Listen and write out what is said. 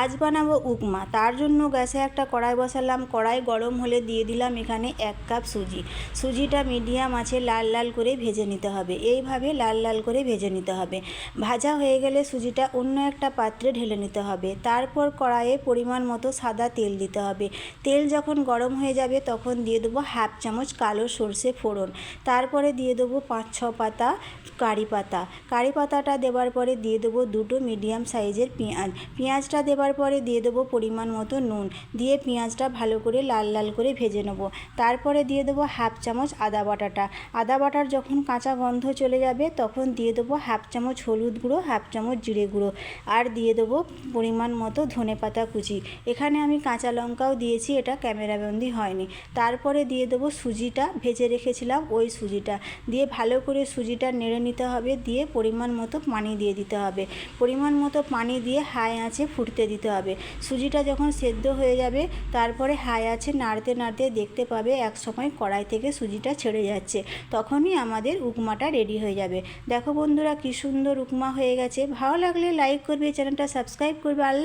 আজ বানাবো উপমা। তার জন্য গ্যাসে একটা কড়াই বসালাম। কড়াই গরম হলে দিয়ে দিলাম এখানে 1 কাপ সুজি। সুজিটা মিডিয়াম আঁচে লাল লাল করে ভেজে নিতে হবে। এইভাবে লাল লাল করে ভেজে নিতে হবে। ভাজা হয়ে গেলে সুজিটা অন্য একটা পাত্রে ঢেলে নিতে হবে। তারপর কড়াইয়ে পরিমাণ মতো সাদা তেল দিতে হবে। তেল যখন গরম হয়ে যাবে তখন দিয়ে দেবো 1/2 চামচ কালো সর্ষে ফোড়ন। তারপরে দিয়ে দেবো 5-6 পাতা কারি পাতা। কারি পাতাটা দেওয়ার পরে দিয়ে দেবো 2টো মিডিয়াম সাইজের পেঁয়াজ। পেঁয়াজটা দেওয়ার পরে দিয়ে দেবো পরিমাণ মতো নুন। দিয়ে পেঁয়াজটা ভালো করে লাল লাল করে ভেজে নেব। তারপরে দিয়ে দেবো 1/2 চামচ আদা বাটাটা। আদা বাটার যখন কাঁচা গন্ধ চলে যাবে তখন দিয়ে দেবো 1/2 চামচ হলুদ গুঁড়ো, 1/2 চামচ জিরে গুঁড়ো, আর দিয়ে দেবো পরিমাণ মতো ধনেপাতা কুচি। এখানে আমি কাঁচা লঙ্কাও দিয়েছি, এটা ক্যামেরাবন্দি হয়নি। তারপরে দিয়ে দেবো সুজিটা, ভেজে রেখেছিলাম ওই সুজিটা দিয়ে ভালো করে সুজিটা নেড়ে নিতে হবে। দিয়ে পরিমাণ মতো পানি দিয়ে দিতে হবে। পরিমাণ মতো পানি দিয়ে হাই আঁচে ফুটতে দিতে হবে। সুজিটা যখন সেদ্ধ হয়ে যাবে তারপরে হাই আঁচে নাড়তে নাড়তে দেখতে পাবে এক সময় কড়াই থেকে সুজিটা ছেড়ে যাচ্ছে, তখনই আমাদের উপমাটা রেডি হয়ে যাবে। দেখো বন্ধুরা কি সুন্দর উপমা হয়ে গেছে। ভালো লাগলে লাইক করবে, চ্যানেলটা সাবস্ক্রাইব করবে। আল্লাহ।